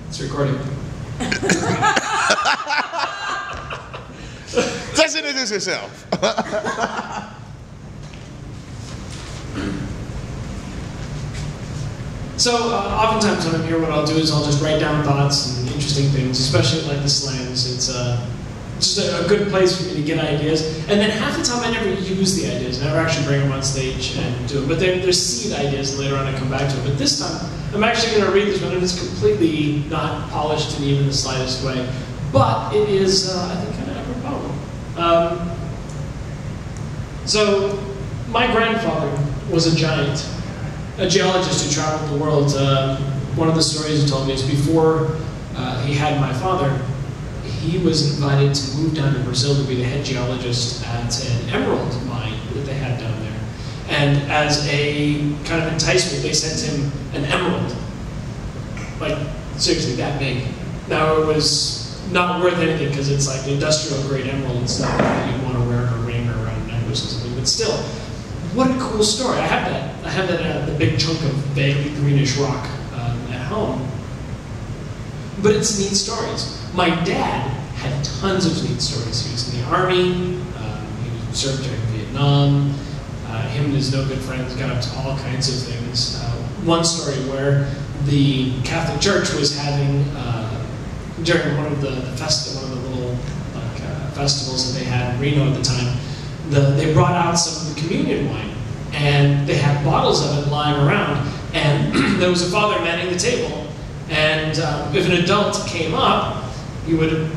It's recording. Just introduce yourself. So oftentimes when I'm here, what I'll do is I'll just write down thoughts and interesting things, especially like the slams. It's just a good place for me to get ideas. And then half the time I never use the ideas. I never actually bring them on stage and do them. But they're seed ideas, and later on I come back to it. But this time, I'm actually going to read this one, and it's completely not polished in even the slightest way. But it is, I think, kind of apropos. So, my grandfather was a giant, a geologist who traveled the world. One of the stories he told me is before he had my father, he was invited to move down to Brazil to be the head geologist at an emerald mine that they had down there. And as a kind of enticement, they sent him an emerald. Like, seriously, that big. Now, it was not worth anything because it's like industrial grade emerald and stuff that you'd want to wear a ring around a necklace or something. But still, what a cool story. I have that the big chunk of vaguely greenish rock at home. But it's neat stories. My dad had tons of neat stories. He was in the Army, he served during Vietnam, him and his no good friends got up to all kinds of things. One story where the Catholic Church was having, during one of the little festivals that they had in Reno at the time, they brought out some of the communion wine, and they had bottles of it lying around, and there was a father manning the table, and if an adult came up, he would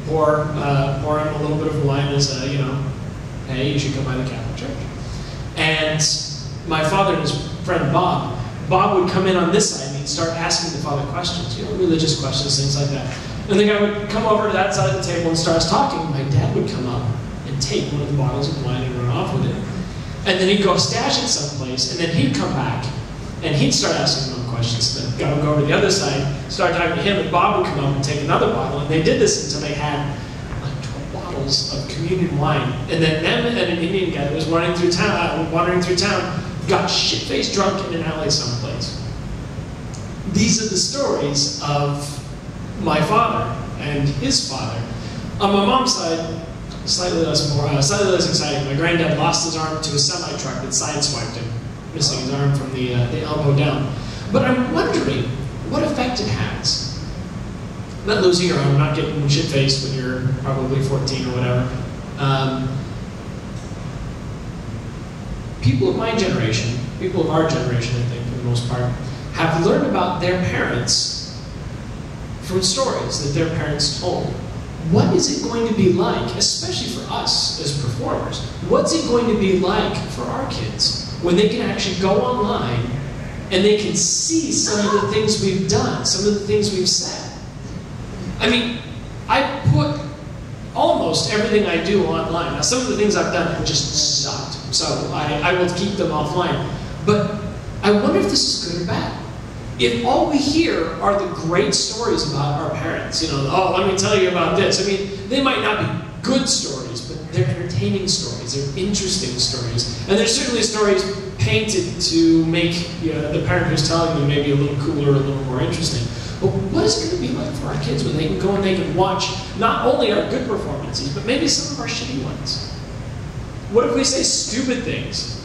pour him a little bit of wine as a, hey, you should come by the Catholic Church. And my father and his friend Bob would come in on this side and he'd start asking the father questions, religious questions, things like that. And the guy would come over to that side of the table and start talking. My dad would come up and take one of the bottles of wine and run off with it. And then he'd go stash it someplace, and then he'd come back and he'd start asking them questions. Then the guy would go over to the other side, start talking to him, and Bob would come up and take another bottle. And they did this until they had like 12 bottles of communion wine. And then them and an Indian guy that was wandering through town, got shit-faced drunk in an alley someplace. These are the stories of my father and his father. On my mom's side, slightly less exciting. My granddad lost his arm to a semi-truck that sideswiped him, missing his arm from the elbow down. But I'm wondering what effect it has. Not losing your arm, not getting shit-faced when you're probably 14 or whatever. People of my generation, people of our generation, I think, for the most part, have learned about their parents from stories that their parents told. What is it going to be like, especially for us as performers, what's it going to be like for our kids when they can actually go online and they can see some of the things we've done, some of the things we've said? I mean, I put almost everything I do online. Now, some of the things I've done have just sucked, so I will keep them offline. But I wonder if this is good or bad. If all we hear are the great stories about our parents, oh, let me tell you about this. I mean, they might not be good stories, but they're entertaining stories, they're interesting stories. And there's certainly stories painted to make the parent who's telling them maybe a little cooler, a little more interesting. But what is it going to be like for our kids when they can go and they can watch not only our good performances, but maybe some of our shitty ones? What if we say stupid things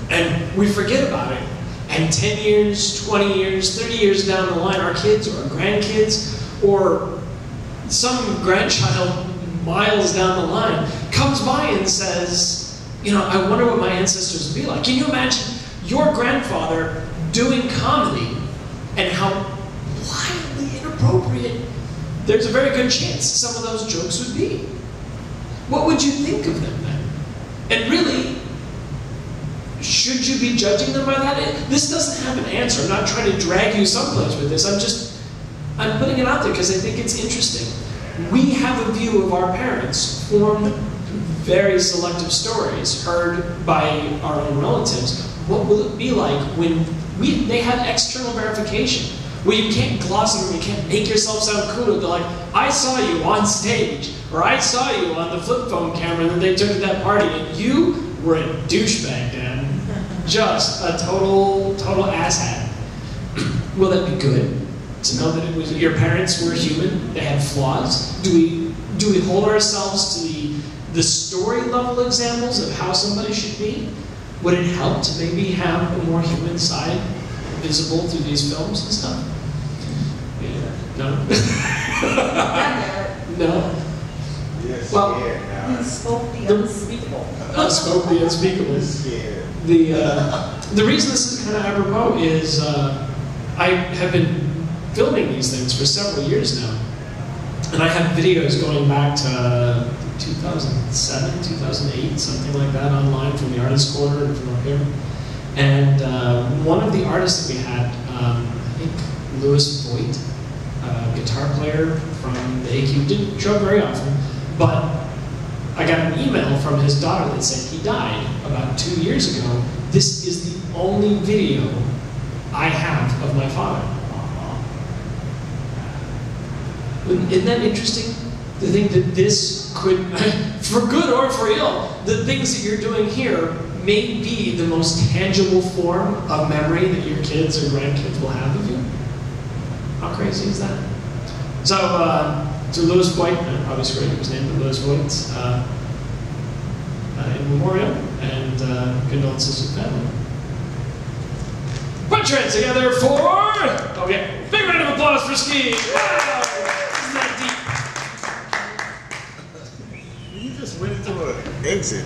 and we forget about it? And 10 years, 20 years, 30 years down the line, our kids or our grandkids or some grandchild miles down the line comes by and says, I wonder what my ancestors would be like. Can you imagine your grandfather doing comedy and how wildly inappropriate there's a very good chance some of those jokes would be? What would you think of them then? And really, should you be judging them by that? This doesn't have an answer. I'm not trying to drag you someplace with this. I'm putting it out there because I think it's interesting. We have a view of our parents formed through very selective stories heard by our own relatives. What will it be like when they have external verification? Where you can't gloss them, you can't make yourself sound cool. They're like, I saw you on stage, or I saw you on the flip phone camera that they took at that party, and you were a douchebag, Dad. Just a total asshat. Will that be good? To know that it was your parents were human, they had flaws? Do we hold ourselves to the story level examples of how somebody should be? Would it help to maybe have a more human side visible through these films and stuff? Yeah. No? No? Yes, Well, yeah, He spoke the unspeakable. Spoke the unspeakable. scared. The reason this is kind of apropos is I have been filming these things for several years now. And I have videos going back to 2007, 2008, something like that, online from the Artist Corner and from up here. And one of the artists that we had, I think Louis Voigt, guitar player from the AQ, didn't show up very often, but I got an email from his daughter that said he died about 2 years ago. This is the only video I have of my father. Isn't that interesting? To think that this could, for good or for ill, the things that you're doing here may be the most tangible form of memory that your kids or grandkids will have of you. How crazy is that? So, to Louis Voigt, I probably screwed up his name, but Louis Voigt, in memoriam, and condolences to the family. Put your hands together for, oh yeah, big round of applause for Ski. Wow! Isn't that deep? You just went through an exit.